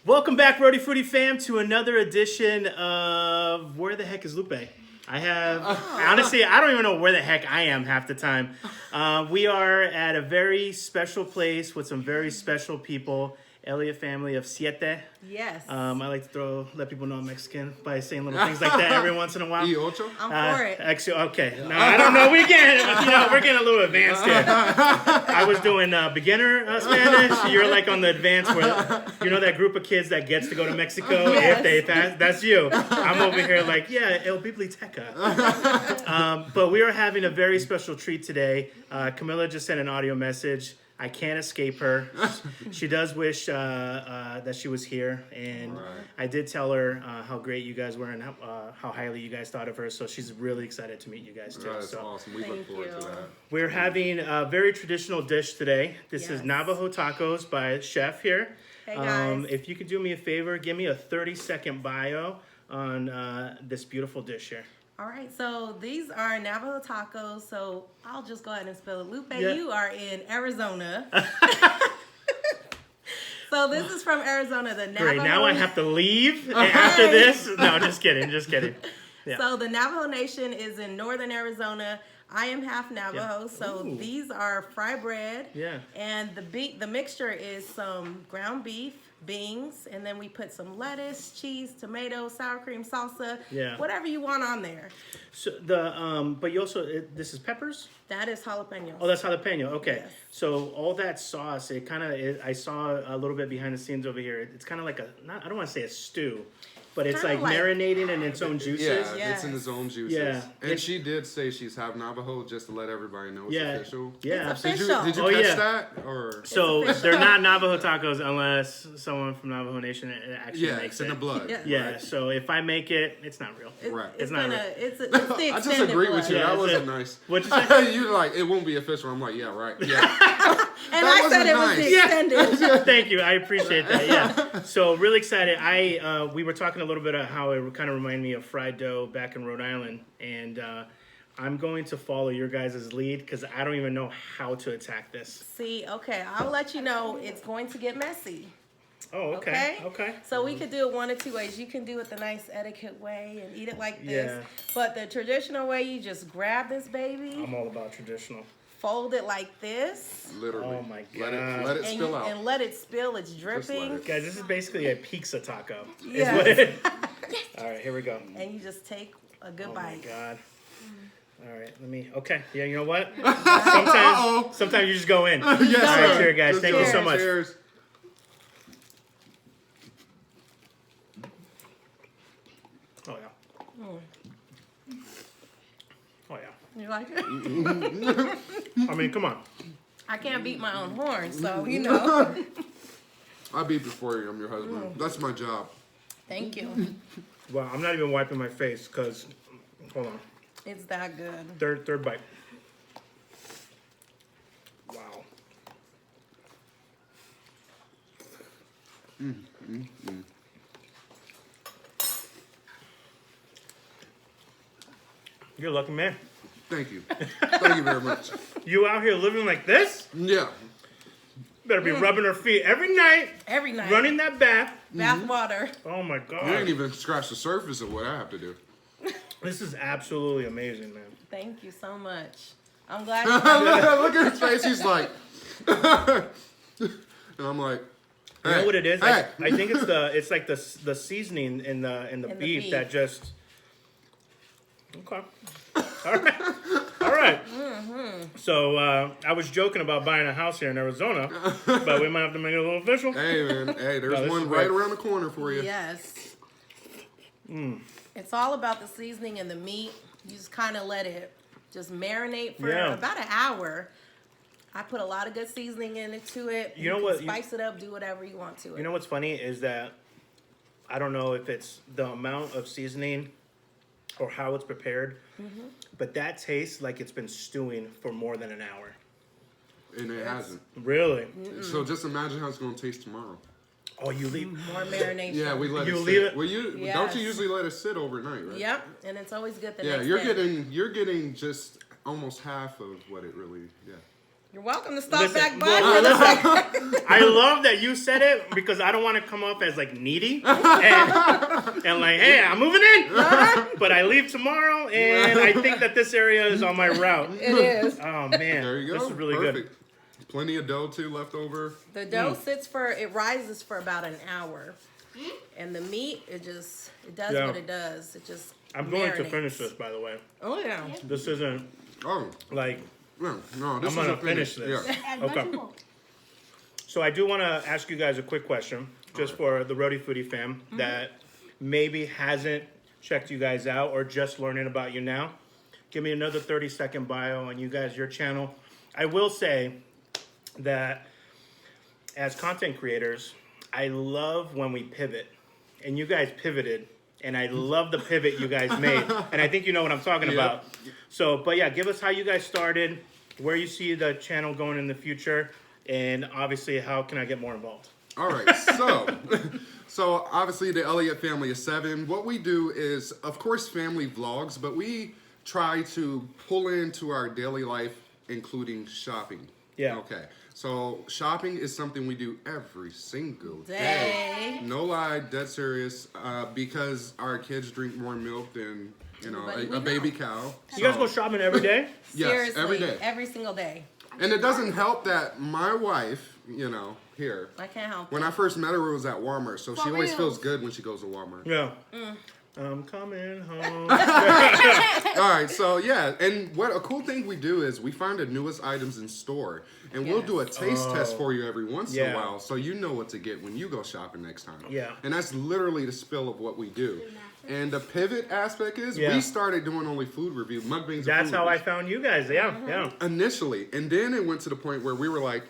Welcome back, rhodyfoody fam, to another edition of Where the Heck is Lupe? I have, honestly, I don't even know where the heck I am half the time. We are at a very special place with some very special people. Elliott family of Siete. Yes. I like to let people know I'm Mexican by saying little things like that every once in a while. Y ocho? I'm for it. Actually, okay. No, I don't know. We're getting a little advanced here. I was doing beginner Spanish. You're like on the advanced where, you know that group of kids that gets to go to Mexico Yes. if they pass? That's you. I'm over here like, yeah, El Biblioteca. But we are having a very special treat today. Camilla just sent an audio message. I can't escape her. She does wish that she was here, and I did tell her how great you guys were and how highly you guys thought of her. So she's really excited to meet you guys too. That's awesome. We look forward to that. We're having a very traditional dish today. This is Navajo Tacos by Chef here. Hey guys. If you could do me a favor, give me a 30-second bio on this beautiful dish here. All right, so these are Navajo tacos. So I'll just go ahead and spell it. Lupe, Yeah. you are in Arizona. So this is from Arizona, the Navajo. Great, now I have to leave after this? No, just kidding. Yeah. So the Navajo Nation is in northern Arizona. I am half Navajo, so Ooh. these are fry bread. Yeah. And the mixture is some ground beef, beans, and then we put some lettuce, cheese, tomato, sour cream, salsa, whatever you want on there. So but you also this is peppers. That is jalapeno. Oh, that's jalapeno. Okay. Yes. So all that sauce, it kind of I saw a little bit behind the scenes over here. It's kind of like I don't want to say a stew, but it's Kinda like marinating in its own juices. Yeah, Yes. it's in its own juices. Yeah. And she did say she's half Navajo, just to let everybody know it's official. Yeah. It's Did official. you Oh, catch yeah. that? Or So official. they're not Navajo tacos unless someone from Navajo Nation actually yeah, makes it's in it. the blood. Yeah. Yeah. right? So if I make it, it's not real. Right. It's not gonna. real. It's the extended I just agree with you. Yeah, That it's wasn't a- nice. What'd you say? You like it won't be official. I'm like, yeah, right. Yeah. And That I said it was wasn't the nice. extended. Thank you. I appreciate that. Yeah. So really excited. We were talking a little bit of how it kind of reminded me of fried dough back in Rhode Island, and I'm going to follow your guys' lead because I don't even know how to attack this. See, okay, I'll let you know. It's going to get messy. Oh, okay. Okay. So we could do it one of two ways. You can do it the nice etiquette way and eat it like this. Yeah. But the traditional way, you just grab this baby, I'm all about traditional. fold it like this, Literally. Oh my Let God. it and, spill out. and let it spill. It's let dripping. it. Guys, this is basically a pizza taco. Is Yes. what it- All right, here we go. And you just take a good Oh my bite. God. All right, okay. Yeah, you know what? Uh-oh. Sometimes you just go in. Yes, All right, sir. cheers, guys. Just Thank go. you so much. Cheers. Oh yeah. Oh yeah. You like it? I mean, come on. I can't beat my own horn, so you know. I beat before you. I'm your husband. That's my job. Thank you. Well, I'm not even wiping my face because, hold on. It's that good. Third bite. Wow. You're a lucky man. Thank you. Thank you very much. You out here living like this? Yeah. Better be rubbing her feet every night, Every night. running that bath. Bath water. Oh my You ain't God. even scratched the surface of what I have to do. This is absolutely amazing, man. Thank you so much. I'm glad you Look at his face. He's like, and I'm like, You know what it is? Hey. I think it's like the seasoning in the beef that just. Okay. All right. So I was joking about buying a house here in Arizona, but we might have to make it a little official. Hey man, hey, there's No, this one is right great. around the corner for you. Yes. It's all about the seasoning and the meat. You just kind of let it just marinate for about an hour. I put a lot of good seasoning into it. You know can what? Spice it up. Do whatever you want to it. You know what's funny is that I don't know if it's the amount of seasoning or how it's prepared, but that tastes like it's been stewing for more than an hour. And it hasn't. Really? So just imagine how it's going to taste tomorrow. Oh, you leave. More marination. Yeah, we let You it leave sit. it- Well, don't Yes. you usually let it sit overnight, right? Yep, and it's always good the Yeah, next you're day. getting just almost half of what it really. Yeah. You're welcome to stop Listen, back by well, for the listen. second. I love that you said it because I don't want to come off as like needy and like, hey, I'm moving in, but I leave tomorrow, and I think that this area is on my route. It is. Oh man, There you go. this is really Perfect. good. Plenty of dough too left over. The dough it rises for about an hour. And the meat, it does what it does. It just I'm going to marinates. finish this, by the way. Oh, yeah. This isn't Oh, like no, this I'm gonna isn't finish finished. this. Yeah. Okay. So I do want to ask you guys a quick question, just for the rhodyfoody fam that maybe hasn't checked you guys out or just learning about you now. Give me another 30-second bio on you guys, your channel. I will say that as content creators, I love when we pivot, and you guys pivoted, and I love the pivot you guys made, and I think you know what I'm talking about. So, but yeah, give us how you guys started, where you see the channel going in the future, and obviously how can I get more involved? All right, so obviously the Elliott family is 7. What we do is, of course, family vlogs, but we try to pull into our daily life, including shopping. Yeah. Okay. So shopping is something we do every single day. No lie, dead serious. Because our kids drink more milk than a baby cow. You guys go shopping every day? Yes, Seriously, every day. every single day. And it doesn't help that my wife, here. I can't help When it. I first met her, it was at Walmart, so she always reals. feels good when she goes to Walmart. Yeah. I'm coming home. All right, so yeah, and what a cool thing we do is we find the newest items in store, and we'll do a taste test for you every once in a while, so you know what to get when you go shopping next time. Yeah. And that's literally the spill of what we do. And the pivot aspect is we started doing only food review, mukbangs. That's how I found you guys. Yeah. Initially, and then it went to the point where we were like,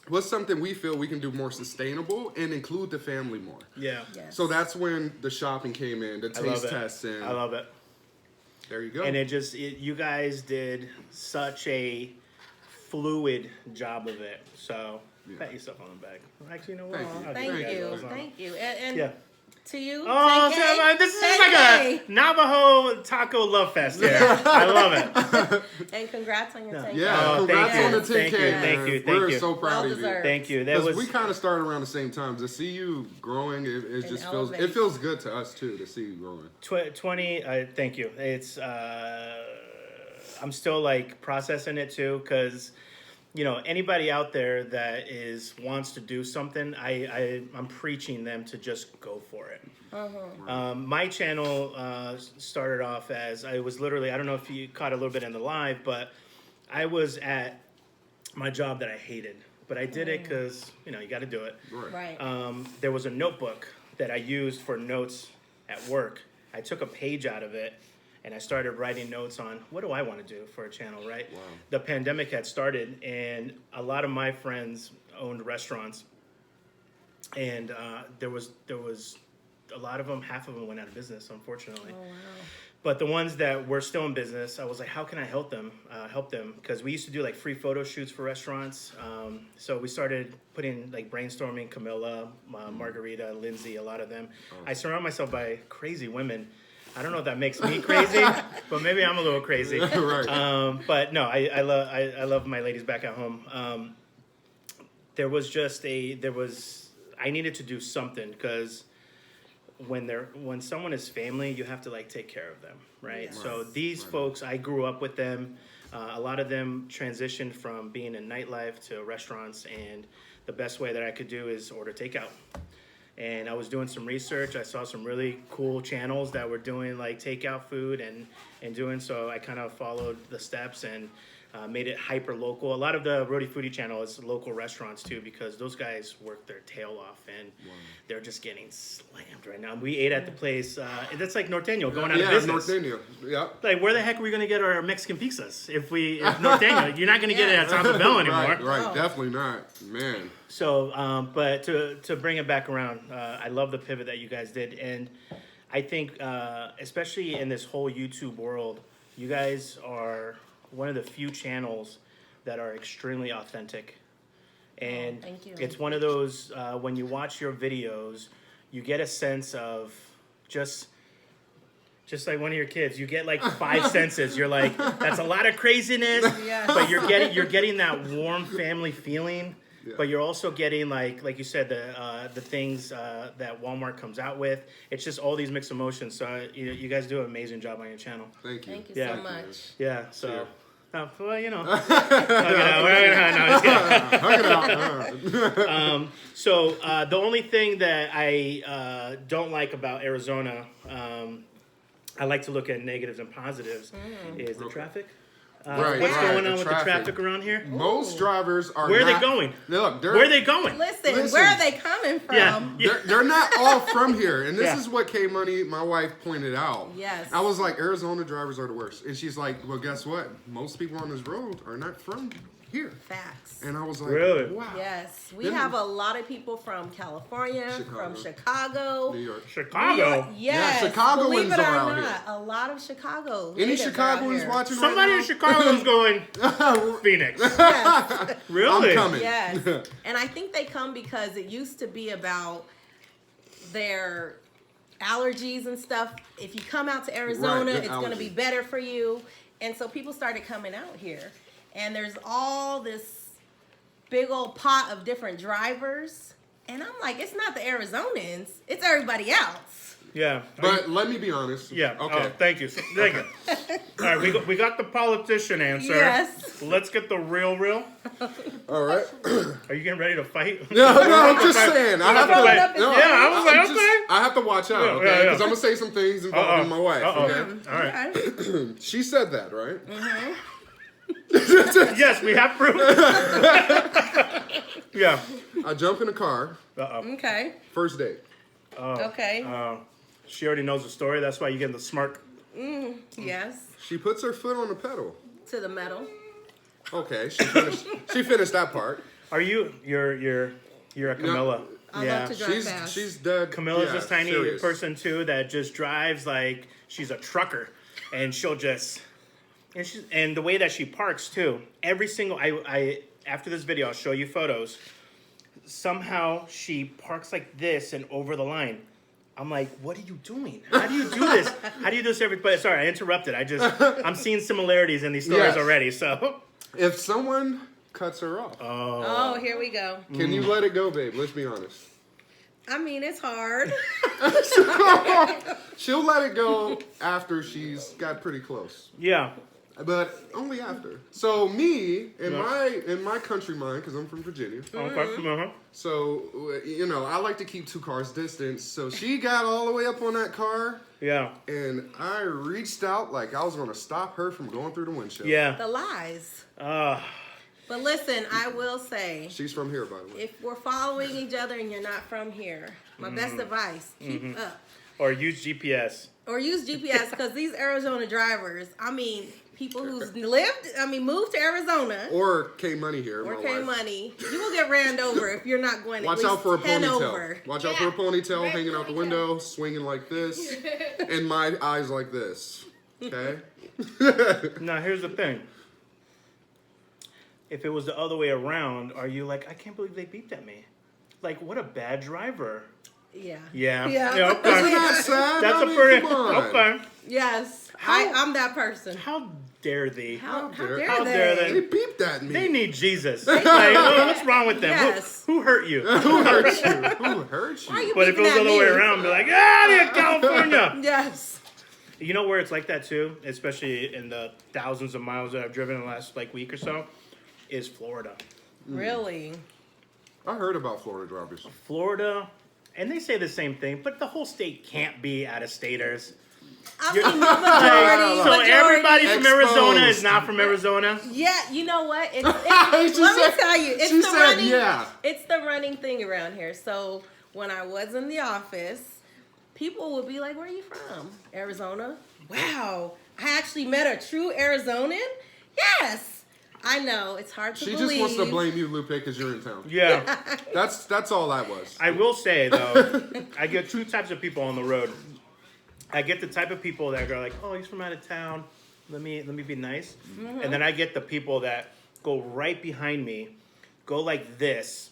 what's something we feel we can do more sustainable and include the family more? Yeah. Yes. So that's when the shopping came in, the taste tests, and I love it. there you go. And you guys did such a fluid job of it. So pat yourself on the back. Actually, you know what? I'll Thank give you. guys those. Thank you. And Yeah. to you, Oh, TK, this is like a Navajo Taco love fest here. I love it. And congrats on your 10K. Yeah, Oh, congrats thank on the you, 10K. thank you, We're you. so proud Well of you. deserved. Thank you. That Because was we kind of started around the same time. To see you growing, it just feels elevate. it feels good to us too to see you growing. 20. Thank you. It's I'm still like processing it too, because anybody out there that wants to do something, I'm preaching them to just go for it. My channel started off as I was literally, I don't know if you caught a little bit in the live, but I was at my job that I hated, but I did it because you got to do it. Right. There was a notebook that I used for notes at work. I took a page out of it and I started writing notes on what do I want to do for a channel, right? Wow. The pandemic had started and a lot of my friends owned restaurants, and there was a lot of them, half of them went out of business, unfortunately. Oh, wow. But the ones that were still in business, I was like, how can I help them? Because we used to do like free photo shoots for restaurants. So we started putting like brainstorming, Camilla, Margarita, Lindsay, a lot of them. I surround myself by crazy women. I don't know if that makes me crazy, but maybe I'm a little crazy. Right. But no, I love my ladies back at home. I needed to do something because when someone is family, you have to like take care of them, right? Yes. So these folks, I grew up with them. A lot of them transitioned from being in nightlife to restaurants, and the best way that I could do is order takeout. And I was doing some research. I saw some really cool channels that were doing like takeout food and doing so. I kind of followed the steps and made it hyper local. A lot of the rhodyfoody channel is local restaurants too, because those guys work their tail off and they're just getting slammed right now. We ate at the place. That's like Norteño going out of business. Norteño. Yeah. Like, where the heck are we going to get our Mexican pizzas if Norteño? You're not going to get it at Taco Bell anymore. Right, definitely not, man. So, but to bring it back around, I love the pivot that you guys did, and I think, especially in this whole YouTube world, you guys are one of the few channels that are extremely authentic. And thank you. it's one of those, when you watch your videos, you get a sense of just Just like one of your kids, you get like 5 senses. You're like, that's a lot of craziness, Yes. but you're getting that warm family feeling. Yeah. But you're also getting like you said, the things that Walmart comes out with. It's just all these mixed emotions. So you guys do an amazing job on your channel. Thank you. Thank you so much. Yeah. So. Sure. Well, you know. Hug it out. So the only thing that I don't like about Arizona, I like to look at negatives and positives, is the traffic. What's going on with the traffic around here? Most drivers are Where are they going? Look, where are they going? Listen, where are they coming from? Yeah. They're not all from here. And this is what K Money, my wife, pointed out. Yes. I was like, Arizona drivers are the worst. And she's like, well, guess what? Most people on this road are not from here. Facts. And I was like, really? Wow. Yes. We have a lot of people from California, from Chicago. New York. Chicago? Yes. Yeah, Chicagoans believe it or around not, here. a lot of Chicago. Any natives Chicagoans out watching Somebody right in Chicago is going, Phoenix. Yes. Really? I'm coming. Yes. And I think they come because it used to be about their allergies and stuff. If you come out to Arizona, Right, it's going to be better for you. And so people started coming out here. And there's all this big old pot of different drivers. And I'm like, it's not the Arizonans. It's everybody else. Yeah. But let me be honest. Yeah. Okay. Oh, thank you. Thank you. All right, we got the politician answer. Yes. Let's get the real. All right. Are you getting ready to fight? No, I'm just saying. I have to. Throwing up his No, hand. Yeah, I was like, I'm okay. I have to watch out, Yeah, okay? yeah. Because I'm gonna say some things involving my wife. Okay? All right. Okay. She said that, right? Yes, we have proof. Yeah. I jump in a car, Okay. first date. Okay. She already knows the story. That's why you get the smirk. Yes. She puts her foot on the pedal. To the metal. Okay, she finished that part. Are you? You're a Camilla. I love to drive fast. She's dead. Camilla's yeah, this tiny serious. person too that just drives like she's a trucker, and she'll just and the way that she parks too. Every single I after this video I'll show you photos. Somehow she parks like this and over the line. I'm like, what are you doing? How do you do this? How do you do this every place? Sorry, I interrupted. I'm seeing similarities in these stories Yes. already. So If someone cuts her off, Oh, here we go. can you let it go, babe? Let's be honest. I mean, it's hard. She'll let it go after she's got pretty close. yeah. But only after. So me, in my country mind, because I'm from Virginia, Okay. so, you know, I like to keep 2 cars distance. So she got all the way up on that car, Yeah. and I reached out like I was going to stop her from going through the windshield. Yeah. The lies. Uh, But listen, I will say, She's from here, by the way. if we're following each other and you're not from here, my best advice, keep up. or use GPS. Or use GPS, because these Arizona drivers, I mean, people who's moved to Arizona Or K Money here, or my K wife. Money, you will get ran over if you're not going Watch at least out for a 10 ponytail. over. Watch out for a ponytail hanging out the window, swinging like this, and my eyes like this. Okay? Now, here's the thing. If it was the other way around, are you like, I can't believe they beeped at me? Like, what a bad driver. Yeah. Yeah. Yeah. Okay. Isn't that sad? That's I a mean, pretty. come on. Okay. Yes. How- I'm that person. How dare they? How dare- dare how they? dare They beeped at me. They need Jesus. Like, what's wrong with them? Yes. Who hurt you? Who hurt you? Who hurt you? Why are you But if it was beeping the at other way me? around, be like, yeah, California. Yes. You know where it's like that too, especially in the thousands of miles that I've driven in the last week or so, is Florida. Really? I heard about Florida drivers. Florida, and they say the same thing, but the whole state can't be out-of-staters. I mean, the So majority. everybody from Arizona is Exposed. not from Arizona. Yeah, you know what? She Let me said- tell you, it's she the said, running. yeah. It's the running thing around here. So when I was in the office, people would be like, "Where are you from? Arizona? Wow, I actually met a true Arizonan. Yes, I know it's hard to She believe. just wants to blame you, Lupe, because you're in town. Yeah. That's all that was. I will say though, I get 2 types of people on the road. I get the type of people that are like, "Oh, he's from out of town. Let me be nice," and then I get the people that go right behind me, go like this,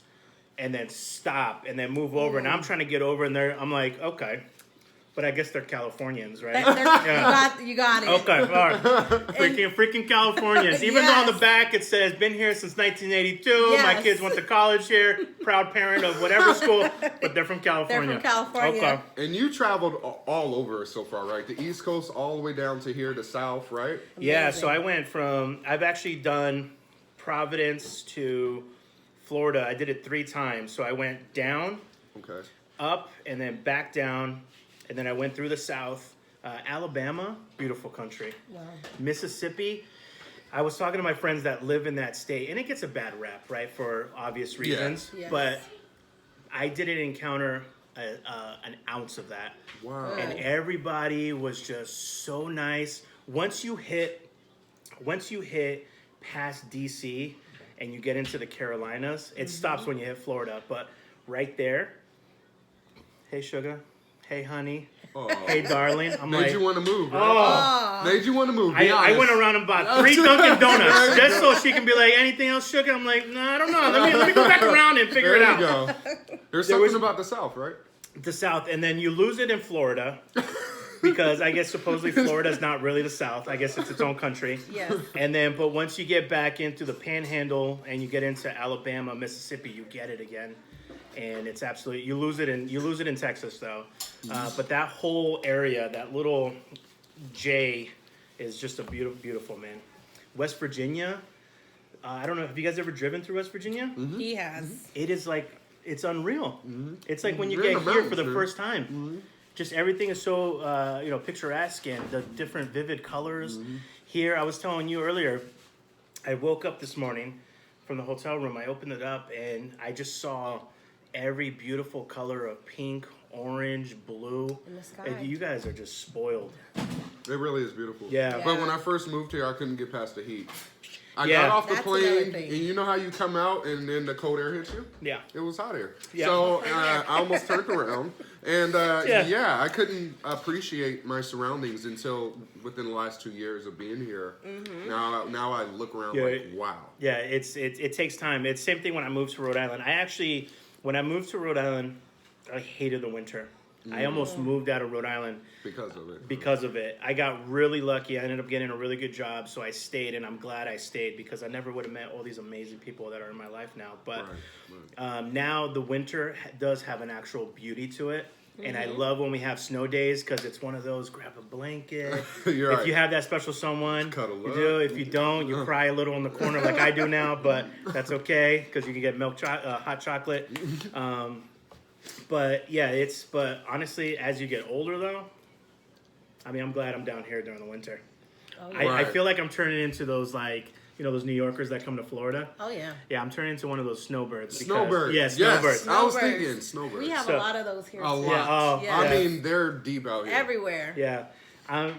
and then stop and then move over. And I'm trying to get over, and I'm like, okay. But I guess they're Californians, right? You got it. Okay, all right. Freaking Californians. Even though on the back it says, been here since 1982, my kids went to college here, proud parent of whatever school, but they're from California. They're from California. Okay. And you traveled all over so far, right? The East Coast all the way down to here, the South, right? Yeah, so I went I've actually done Providence to Florida. I did it 3 times. So I went down, up, and then back down. And then I went through the South. Alabama, beautiful country. Wow. Mississippi, I was talking to my friends that live in that state, and it gets a bad rap, right, for obvious reasons. Yes. But I didn't encounter an ounce of that. Wow. And everybody was just so nice. Once you hit past DC and you get into the Carolinas, it stops when you hit Florida. But right there, hey, sugar. Hey, honey. Oh. Hey, darling. I'm Made like, you want to move, right? Made you want to move. I went around and bought 3 Dunkin' Donuts just so she can be like, anything else, sugar? I'm like, no, I don't know. Let me go back around and figure it out. There you go. There's something about the South, right? The South, and then you lose it in Florida because I guess supposedly Florida's not really the South. I guess it's its own country. Yes. And then, but once you get back into the Panhandle and you get into Alabama, Mississippi, you get it again. And it's absolutely, you lose it in Texas though. But that whole area, that little J, is just a beautiful, beautiful, man. West Virginia, I don't know, have you guys ever driven through West Virginia? Mm-hmm. He has. It is like, it's unreal. It's like when you You're in get the here for the mountains, first time. Just everything is so, picturesque, and the different vivid colors. Here, I was telling you earlier, I woke up this morning from the hotel room. I opened it up and I just saw every beautiful color of pink, orange, blue. In the sky. And you guys are just spoiled. It really is beautiful. Yeah. But when I first moved here, I couldn't get past the heat. I Yeah. got off the That's another plane, thing. and you know how you come out and then the cold air hits you? Yeah. It was hot air. Yeah. So I almost turned around. And Yeah. I couldn't appreciate my surroundings until within the last 2 years of being here. Now I look around like, wow. Yeah, it takes time. It's the same thing when I moved to Rhode Island. When I moved to Rhode Island, I hated the winter. I almost moved out of Rhode Island Because of it. I got really lucky. I ended up getting a really good job, so I stayed, and I'm glad I stayed because I never would have met all these amazing people that are in my life now. But now the winter does have an actual beauty to it. And I love when we have snow days because it's one of those, grab a blanket. You're if right. you have that special someone, Cuddle you up. do. If you don't, you cry a little in the corner like I do now, but that's okay because you can get hot chocolate. But yeah, but honestly, as you get older though, I mean, I'm glad I'm down here during the winter. Oh, yeah. I feel like I'm turning into those those New Yorkers that come to Florida. Oh, yeah. Yeah, I'm turning into one of those snowbirds. Snowbirds. Yeah, snowbirds. Yes, I was Snowbirds. thinking snowbirds. We have So- a lot of those here, A too. lot. Yeah, oh, Yeah. I mean, they're deep out here. Everywhere. Yeah.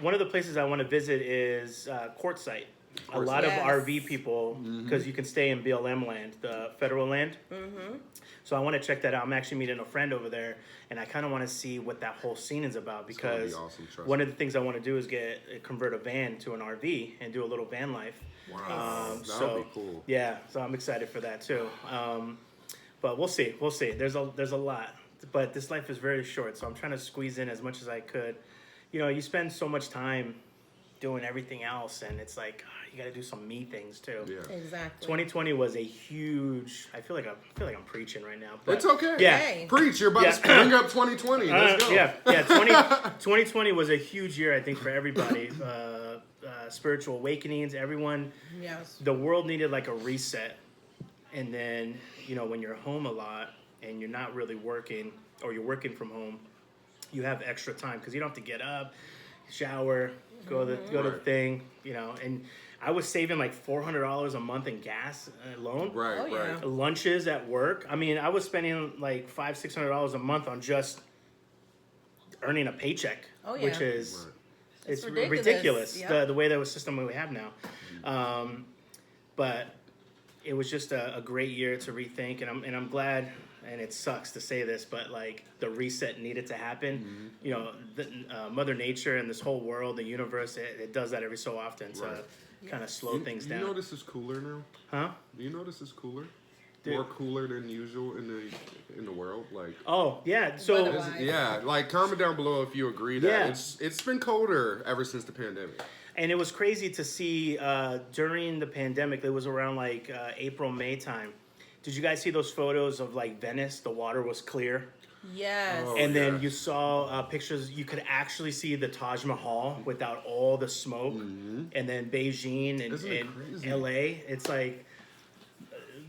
One of the places I want to visit is Quartzsite. A lot of Yes. RV people, because you can stay in BLM land, the federal land. So I want to check that out. I'm actually meeting a friend over there, and I kind of want to see what that whole scene is about It's gonna be because awesome, trust one me. of the things I want to do is convert a van to an RV and do a little van life. Wow, that so would be cool. yeah, so I'm excited for that too. But we'll see. There's a lot, but this life is very short, so I'm trying to squeeze in as much as I could. You know, you spend so much time doing everything else, and it's like you got to do some me things too. Yeah. Exactly. 2020 was a huge. I feel like I'm preaching right now. But It's okay. Yeah. Hey. Preach. You're about to bring up 2020. Let's go. Yeah. 2020 was a huge year, I think, for everybody. Spiritual awakenings, everyone. Yes. The world needed like a reset. And then, when you're home a lot and you're not really working or you're working from home, you have extra time because you don't have to get up, shower, go to the thing, and I was saving like $400 a month in gas alone. Right, Oh, yeah. right. Lunches at work. I mean, I was spending like $500-600 a month on just earning a paycheck, Oh, yeah. which is Right. it's ridiculous. ridiculous. Yep. The way that system we have now. But it was just a great year to rethink, and I'm glad. And it sucks to say this, but like the reset needed to happen. Mother Nature and this whole world, the universe, it does that every so often to kind of slow things Do you down. notice it's cooler now? Huh? Do you notice it's cooler? more cooler than usual in the world? Like, oh yeah, so Weather-wise. yeah, like comment down below if you agree that Yeah. it's been colder ever since the pandemic. and it was crazy to see during the pandemic. It was around like April, May time. Did you guys see those photos of like Venice? The water was clear. Yes. Oh, And then yeah. you saw pictures. You could actually see the Taj Mahal without all the smoke. And then Beijing and, Isn't it and crazy? LA. It's like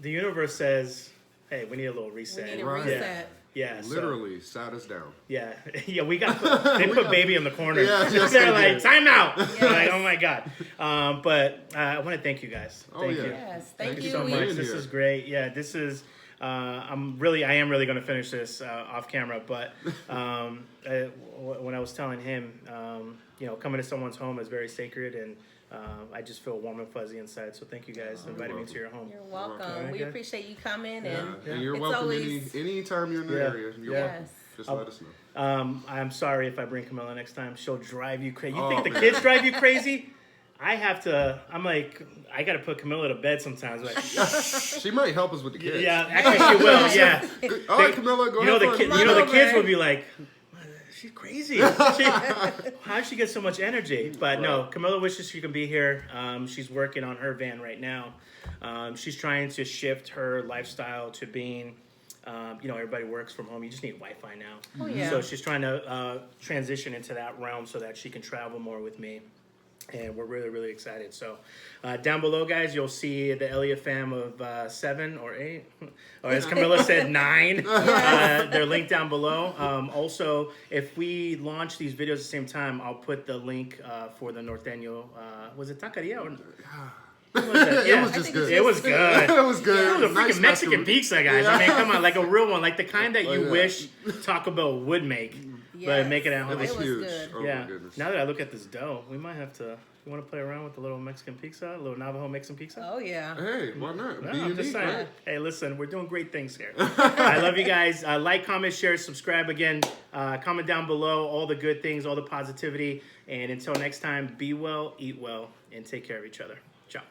the universe says, "Hey, we need a little We reset." need a Right. reset. Yeah, so- Literally sat us down. yeah, yeah. We got they put baby in the corner. Yeah, yes, They're they like, did. time out. Yes. Like, oh my god. But I want to thank you guys. Oh, Thank yeah. you. Yes. Thank Thank you you. So for much. being This here. is great. Yeah, this is. I am really going to finish this off camera. But when I was telling him, coming to someone's home is very sacred, and I just feel warm and fuzzy inside. So thank you guys for inviting me to your home. You're welcome. Okay. We Good. appreciate you coming, Yeah. and And you're it's welcome always anytime you're in the Yeah. area. You're Yeah. welcome. yes. Just let us know. I'm sorry if I bring Camilla next time. She'll drive you crazy. You Oh, think the man. kids drive you crazy? I'm like, I got to put Camilla to bed sometimes. Like, She might help us with the kids. yeah, actually she will. Yeah. All right, Camilla, go You know ahead. the fun. you know the kids over. will be like, she's crazy. How does she get so much energy? But no, Right. Camilla wishes she can be here. She's working on her van right now. She's trying to shift her lifestyle to being, everybody works from home. You just need Wi-Fi now. Oh, yeah. So she's trying to transition into that realm so that she can travel more with me. And we're really, really excited. So down below, guys, you'll see the Elliott fam of 7 or 8. Or as Camilla said, 9. They're linked down below. Also, if we launch these videos at the same time, I'll put the link for the Norteño. Was it taqueria? Or, what was that? It Yeah. was I just think good. It was good. It was good. It was a freaking Nice Mexican special. pizza, guys. I mean, come on, like a real one, like the kind that you yeah. wish Taco Bell would make, but Yes. make it at It home. was It was huge. good. Oh Yeah. my goodness. Now that I look at this dough, we might have to. You want to play around with the little Mexican pizza, a little Navajo Mexican pizza? Oh yeah. Hey, why not? No, Be I'm just unique, saying. right? Hey, listen, we're doing great things here. I love you guys. Like, comment, share, subscribe again. Comment down below all the good things, all the positivity. And until next time, be well, eat well, and take care of each other. Ciao.